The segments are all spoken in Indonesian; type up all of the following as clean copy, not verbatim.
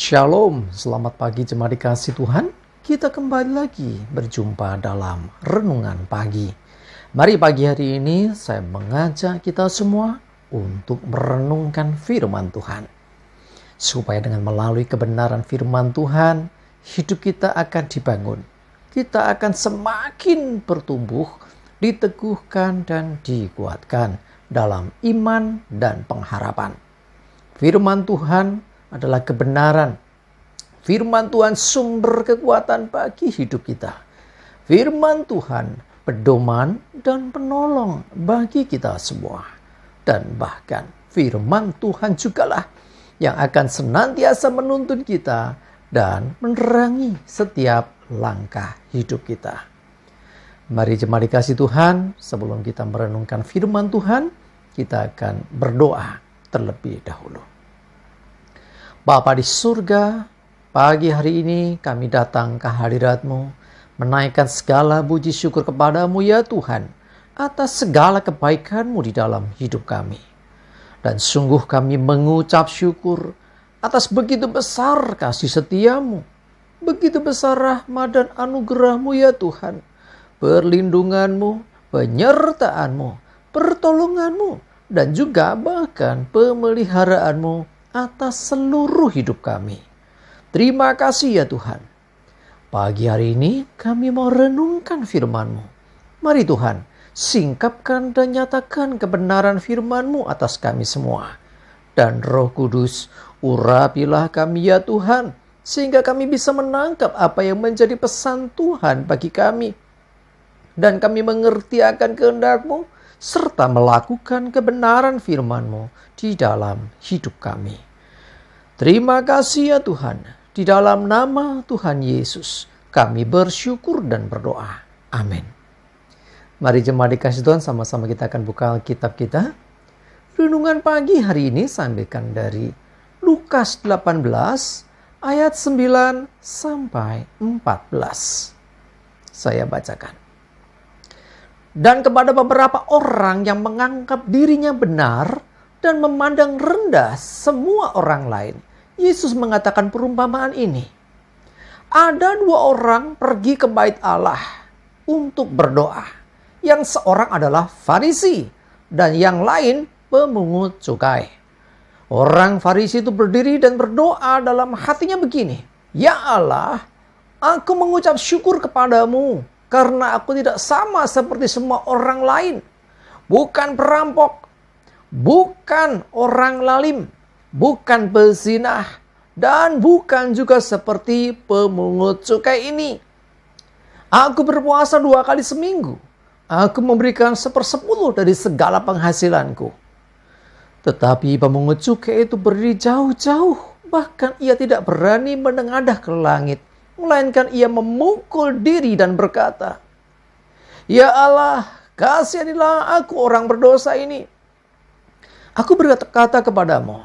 Shalom, selamat pagi jemaat dikasih Tuhan. Kita kembali lagi berjumpa dalam Renungan Pagi. Mari pagi hari ini saya mengajak kita semua untuk merenungkan firman Tuhan. Supaya dengan melalui kebenaran firman Tuhan, hidup kita akan dibangun. Kita akan semakin bertumbuh, diteguhkan dan dikuatkan dalam iman dan pengharapan. Firman Tuhan adalah kebenaran. Firman Tuhan sumber kekuatan bagi hidup kita. Firman Tuhan pedoman dan penolong bagi kita semua. Dan bahkan firman Tuhan jugalah yang akan senantiasa menuntun kita dan menerangi setiap langkah hidup kita. Mari jemaat dikasih Tuhan, sebelum kita merenungkan firman Tuhan, kita akan berdoa terlebih dahulu. Bapa di surga, pagi hari ini kami datang ke hadirat-Mu, menaikkan segala puji syukur kepada-Mu ya Tuhan, atas segala kebaikan-Mu di dalam hidup kami. Dan sungguh kami mengucap syukur atas begitu besar kasih setia-Mu, begitu besar rahmat dan anugerah-Mu ya Tuhan, perlindungan-Mu, penyertaan-Mu, pertolongan-Mu, dan juga bahkan pemeliharaan-Mu atas seluruh hidup kami. Terima kasih ya Tuhan. Pagi hari ini kami mau renungkan firman-Mu. Mari Tuhan, singkapkan dan nyatakan kebenaran firman-Mu atas kami semua. Dan Roh Kudus, urapilah kami ya Tuhan, sehingga kami bisa menangkap apa yang menjadi pesan Tuhan bagi kami. Dan kami mengerti akan kehendak-Mu, serta melakukan kebenaran firman-Mu di dalam hidup kami. Terima kasih ya Tuhan. Di dalam nama Tuhan Yesus, kami bersyukur dan berdoa. Amin. Mari jemaat dikasih Tuhan, sama-sama kita akan buka Alkitab kita. Renungan pagi hari ini saya ambilkan dari Lukas 18 ayat 9 sampai 14. Saya bacakan. Dan kepada beberapa orang yang menganggap dirinya benar dan memandang rendah semua orang lain, Yesus mengatakan perumpamaan ini. Ada dua orang pergi ke bait Allah untuk berdoa. Yang seorang adalah Farisi dan yang lain pemungut cukai. Orang Farisi itu berdiri dan berdoa dalam hatinya begini. Ya Allah, aku mengucap syukur kepadamu karena aku tidak sama seperti semua orang lain. Bukan perampok, bukan orang lalim, bukan pezinah, dan bukan juga seperti pemungut cukai ini. Aku berpuasa 2 kali seminggu. Aku memberikan 1/10 dari segala penghasilanku. Tetapi pemungut cukai itu berdiri jauh-jauh. Bahkan ia tidak berani menengadah ke langit, melainkan ia memukul diri dan berkata, Ya Allah, kasihanilah aku orang berdosa ini. Aku berkata kepadamu,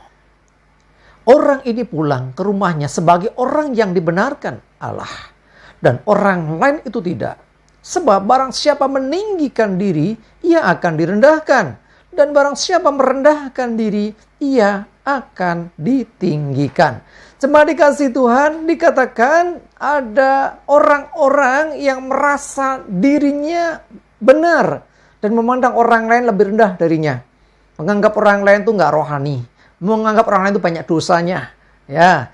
orang ini pulang ke rumahnya sebagai orang yang dibenarkan Allah, dan orang lain itu tidak. Sebab barang siapa meninggikan diri, ia akan direndahkan. Dan barang siapa merendahkan diri, ia akan ditinggikan. Jemaat dikasih Tuhan, dikatakan ada orang-orang yang merasa dirinya benar dan memandang orang lain lebih rendah darinya. Menganggap orang lain itu nggak rohani, menganggap orang lain itu banyak dosanya, ya,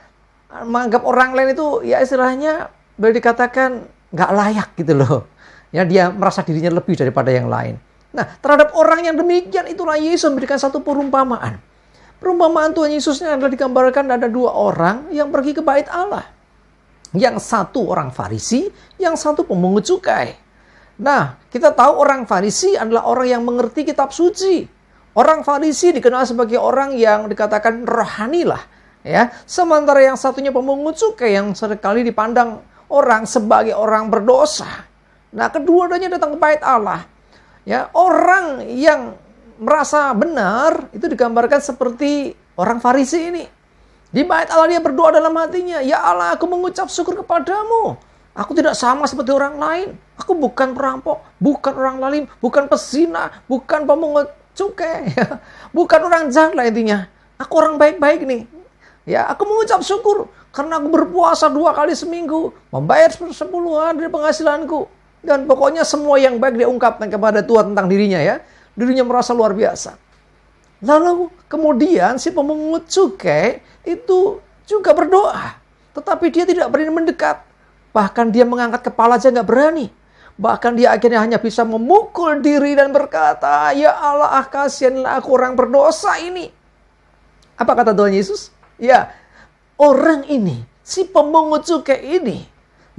menganggap orang lain itu ya istilahnya boleh dikatakan nggak layak gitu loh. Ya, dia merasa dirinya lebih daripada yang lain. Nah, terhadap orang yang demikian itulah Yesus memberikan satu perumpamaan. Perumpamaan Tuhan Yesusnya adalah digambarkan ada dua orang yang pergi ke bait Allah. Yang satu orang Farisi, yang satu pemungut cukai. Nah, kita tahu orang Farisi adalah orang yang mengerti kitab suci. Orang Farisi dikenal sebagai orang yang dikatakan rohani lah. Ya. Sementara yang satunya pemungut cukai yang seringkali dipandang orang sebagai orang berdosa. Nah, kedua-duanya datang ke bait Allah. Ya, orang yang merasa benar itu digambarkan seperti orang Farisi ini. Di bait Allah dia berdoa dalam hatinya, Ya Allah, aku mengucap syukur kepadamu. Aku tidak sama seperti orang lain. Aku bukan perampok, bukan orang lalim, bukan pezina, bukan pemungut cukai, bukan orang jahat lah intinya. Aku orang baik-baik nih. Ya, aku mengucap syukur Karena aku berpuasa 2 kali seminggu, membayar 10 dari penghasilanku. Dan pokoknya semua yang baik dia ungkapkan kepada Tuhan tentang dirinya ya. Dirinya merasa luar biasa. Lalu kemudian si pemungut cukai itu juga berdoa. Tetapi dia tidak berani mendekat. Bahkan dia mengangkat kepala aja nggak berani. Bahkan dia akhirnya hanya bisa memukul diri dan berkata, "Ya Allah, kasihanlah aku orang berdosa ini." Apa kata Tuhan Yesus? Ya, orang ini, si pemungut cukai ini,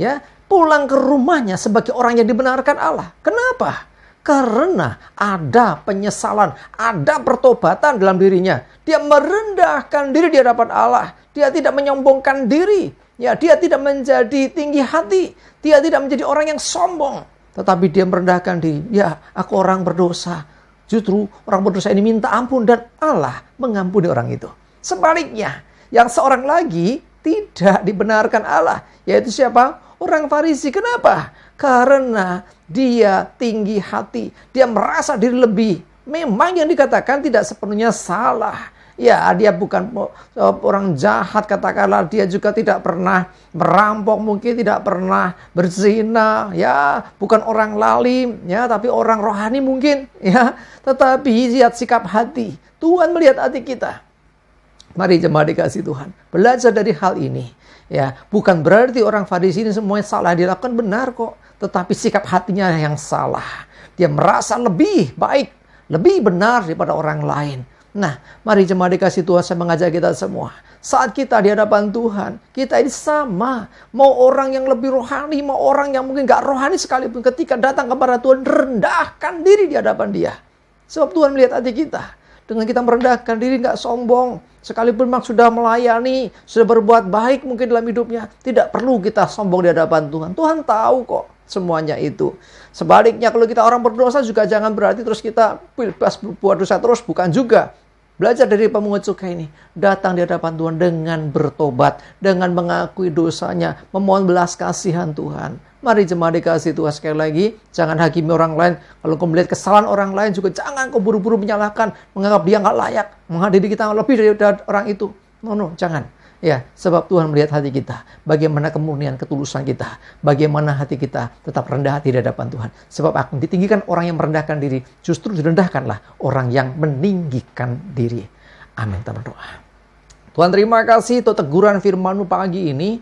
ya, pulang ke rumahnya sebagai orang yang dibenarkan Allah. Kenapa? Karena ada penyesalan, ada pertobatan dalam dirinya. Dia merendahkan diri di hadapan Allah. Dia tidak menyombongkan diri. Ya, dia tidak menjadi tinggi hati. Dia tidak menjadi orang yang sombong. Tetapi dia merendahkan diri. Ya, aku orang berdosa. Justru orang berdosa ini minta ampun dan Allah mengampuni orang itu. Sebaliknya, yang seorang lagi tidak dibenarkan Allah. Yaitu siapa? Orang Farisi. Kenapa? Karena dia tinggi hati. Dia merasa diri lebih. Memang yang dikatakan tidak sepenuhnya salah. Ya, dia bukan orang jahat, katakanlah. Dia juga tidak pernah merampok, mungkin tidak pernah berzina, ya, bukan orang lalim, ya, tapi orang rohani mungkin, ya. Tetapi lihat sikap hati. Tuhan melihat hati kita. Mari jemaat dikasih Tuhan, belajar dari hal ini. Ya, bukan berarti orang Farisi ini semuanya salah, dia lakukan benar kok. Tetapi sikap hatinya yang salah. Dia merasa lebih baik, lebih benar daripada orang lain. Nah, mari jemaat dikasih Tuhan, saya mengajak kita semua. Saat kita di hadapan Tuhan, kita ini sama. Mau orang yang lebih rohani, mau orang yang mungkin gak rohani sekalipun, ketika datang kepada Tuhan, rendahkan diri di hadapan Dia. Sebab Tuhan melihat hati kita. Dengan kita merendahkan diri, gak sombong. Sekalipun memang sudah melayani, sudah berbuat baik mungkin dalam hidupnya, tidak perlu kita sombong di hadapan Tuhan. Tuhan tahu kok semuanya itu. Sebaliknya kalau kita orang berdosa juga jangan berarti terus kita bebas berbuat dosa terus, bukan juga. Belajar dari pemungut cukai ini. Datang di hadapan Tuhan dengan bertobat. Dengan mengakui dosanya. Memohon belas kasihan Tuhan. Mari jemaat dikasih Tuhan sekali lagi. Jangan hakimi orang lain. Kalau kau melihat kesalahan orang lain juga jangan kau buru-buru menyalahkan. Menganggap dia nggak layak. Menghadiri kita lebih dari orang itu. No, jangan. Ya, sebab Tuhan melihat hati kita. Bagaimana kemurnian ketulusan kita. Bagaimana hati kita tetap rendah hati di hadapan Tuhan. Sebab akan ditinggikan orang yang merendahkan diri. Justru direndahkanlah orang yang meninggikan diri. Amin. Kita berdoa. Tuhan, terima kasih untuk teguran firman-Mu pagi ini.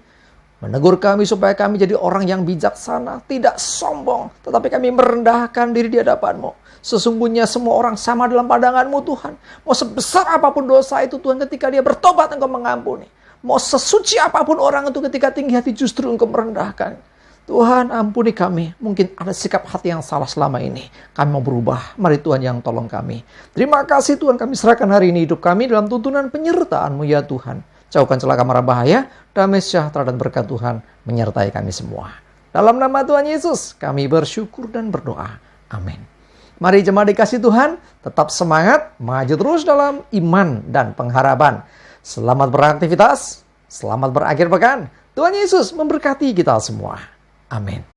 Menegur kami supaya kami jadi orang yang bijaksana. Tidak sombong. Tetapi kami merendahkan diri di hadapan-Mu. Sesungguhnya semua orang sama dalam pandangan-Mu Tuhan. Mau sebesar apapun dosa itu Tuhan, ketika dia bertobat Engkau mengampuni. Mau sesuci apapun orang itu, ketika tinggi hati justru Engkau merendahkan. Tuhan, ampuni kami. Mungkin ada sikap hati yang salah selama ini. Kami mau berubah. Mari Tuhan yang tolong kami. Terima kasih Tuhan, kami serahkan hari ini hidup kami dalam tuntunan penyertaan-Mu ya Tuhan. Jauhkan celaka mara bahaya, damai sejahtera dan berkat Tuhan menyertai kami semua. Dalam nama Tuhan Yesus, kami bersyukur dan berdoa. Amin. Mari jemaat dikasih Tuhan, tetap semangat, maju terus dalam iman dan pengharapan. Selamat beraktivitas, selamat berakhir pekan. Tuhan Yesus memberkati kita semua. Amin.